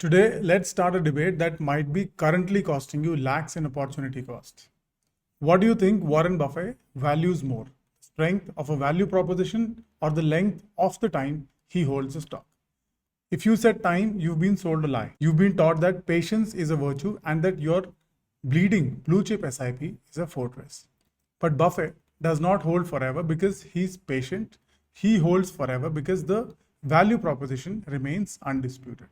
Today, let's start a debate that might be currently costing you lakhs in opportunity cost. What do you think Warren Buffett values more? Strength of a value proposition or the length of the time he holds a stock? If you said time, you've been sold a lie. You've been taught that patience is a virtue and that your bleeding blue chip SIP is a fortress. But Buffett does not hold forever because he's patient. He holds forever because the value proposition remains undisputed.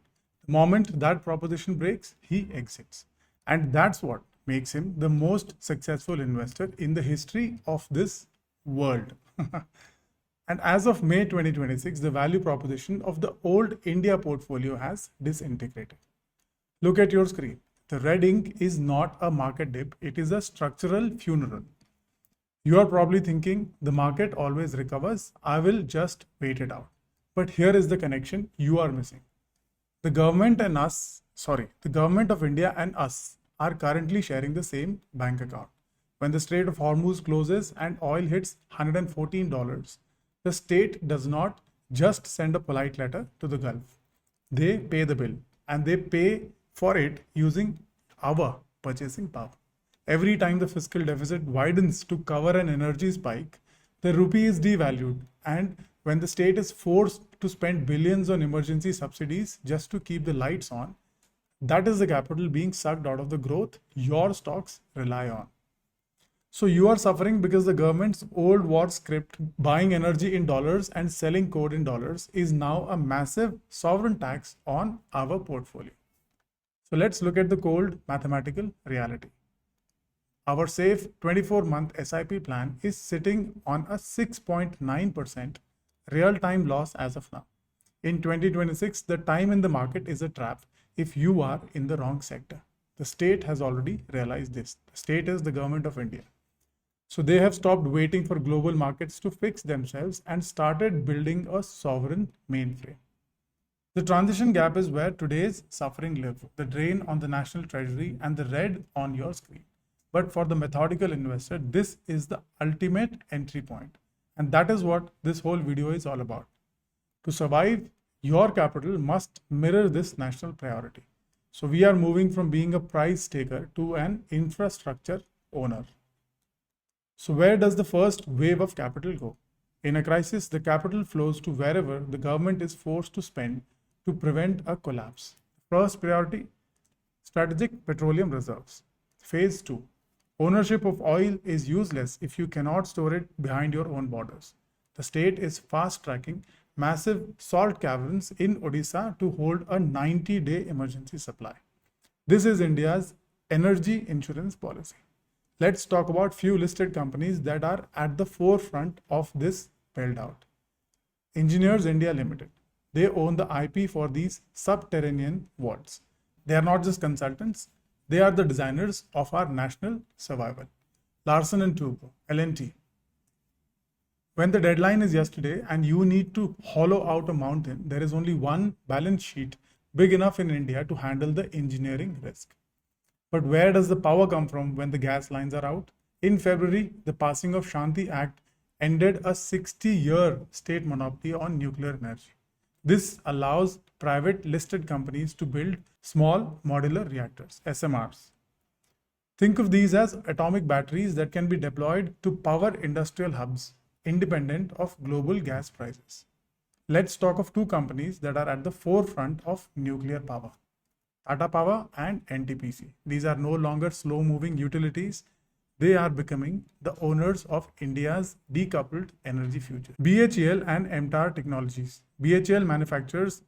The moment that proposition breaks, he exits. And that's what makes him the most successful investor in the history of this world. And as of May 2026, the value proposition of the old India portfolio has disintegrated. Look at your screen. The red ink is not a market dip, it is a structural funeral. You are probably thinking the market always recovers, I will just wait it out. But here is the connection you are missing. The government of India and us are currently sharing the same bank account. When the Strait of Hormuz closes and oil hits $114, the state does not just send a polite letter to the Gulf. They pay the bill and they pay for it using our purchasing power. Every time the fiscal deficit widens to cover an energy spike, the rupee is devalued, and when the state is forced to spend billions on emergency subsidies just to keep the lights on, that is the capital being sucked out of the growth your stocks rely on. So you are suffering because the government's old war script, buying energy in dollars and selling code in dollars, is now a massive sovereign tax on our portfolio. So let's look at the cold mathematical reality. Our safe 24-month SIP plan is sitting on a 6.9% real-time loss as of now. In 2026, the time in the market is a trap if you are in the wrong sector. The state has already realized this. The state is the government of India. So they have stopped waiting for global markets to fix themselves and started building a sovereign mainframe. The transition gap is where today's suffering live, the drain on the national treasury and the red on your screen. But for the methodical investor, this is the ultimate entry point. And that is what this whole video is all about. To survive, your capital must mirror this national priority. So we are moving from being a price taker to an infrastructure owner. So where does the first wave of capital go? In a crisis, the capital flows to wherever the government is forced to spend to prevent a collapse. First priority, strategic petroleum reserves. Phase 2, ownership of oil is useless if you cannot store it behind your own borders. The state is fast-tracking massive salt caverns in Odisha to hold a 90-day emergency supply. This is India's energy insurance policy. Let's talk about few listed companies that are at the forefront of this build-out. Engineers India Limited. They own the IP for these subterranean vaults. They are not just consultants, they are the designers of our national survival. Larsen & Toubro, L&T. When the deadline is yesterday and you need to hollow out a mountain, there is only one balance sheet big enough in India to handle the engineering risk. But where does the power come from when the gas lines are out? In February, the passing of Shanti Act ended a 60-year state monopoly on nuclear energy. This allows private listed companies to build small modular reactors, SMRs. Think of these as atomic batteries that can be deployed to power industrial hubs independent of global gas prices. Let's talk of two companies that are at the forefront of nuclear power. Tata Power and NTPC. These are no longer slow-moving utilities. They are becoming the owners of India's decoupled energy future. BHEL and MTAR Technologies. BHEL manufactures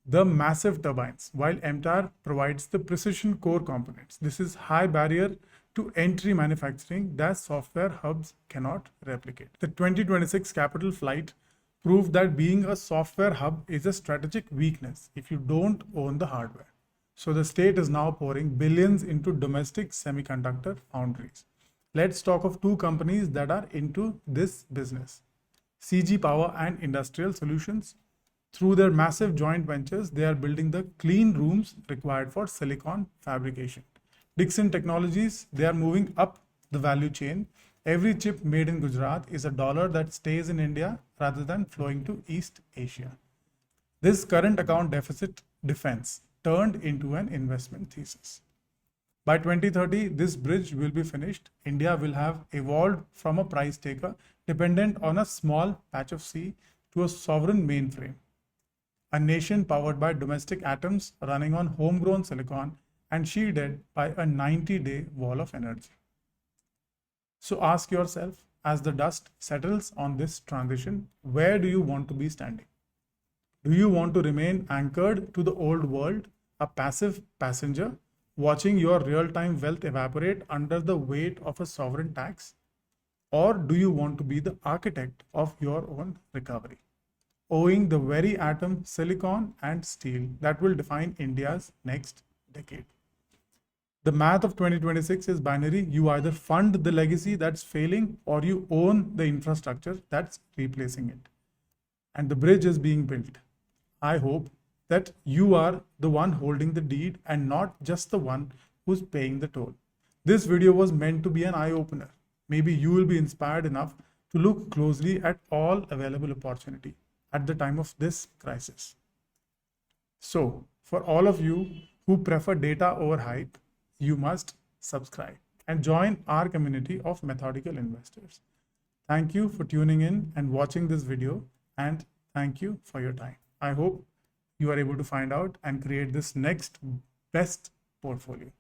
the massive turbines, while MTAR provides the precision core components. This is high barrier to entry manufacturing that software hubs cannot replicate. The 2026 capital flight proved that being a software hub is a strategic weakness if you don't own the hardware. So the state is now pouring billions into domestic semiconductor foundries. Let's talk of two companies that are into this business. CG Power and Industrial Solutions. Through their massive joint ventures, they are building the clean rooms required for silicon fabrication. Dixon Technologies, they are moving up the value chain. Every chip made in Gujarat is a dollar that stays in India rather than flowing to East Asia. This current account deficit defense turned into an investment thesis. By 2030, this bridge will be finished. India will have evolved from a price taker dependent on a small patch of sea to a sovereign mainframe, a nation powered by domestic atoms running on homegrown silicon and shielded by a 90-day wall of energy. So ask yourself, as the dust settles on this transition, where do you want to be standing? Do you want to remain anchored to the old world, a passive passenger, watching your real-time wealth evaporate under the weight of a sovereign tax? Or do you want to be the architect of your own recovery, owing the very atom, silicon, and steel that will define India's next decade? The math of 2026 is binary. You either fund the legacy that's failing or you own the infrastructure that's replacing it. And the bridge is being built. I hope that you are the one holding the deed and not just the one who's paying the toll. This video was meant to be an eye-opener. Maybe you will be inspired enough to look closely at all available opportunity at the time of this crisis. So, for all of you who prefer data over hype, you must subscribe and join our community of methodical investors. Thank you for tuning in and watching this video, and thank you for your time. I hope you are able to find out and create this next best portfolio.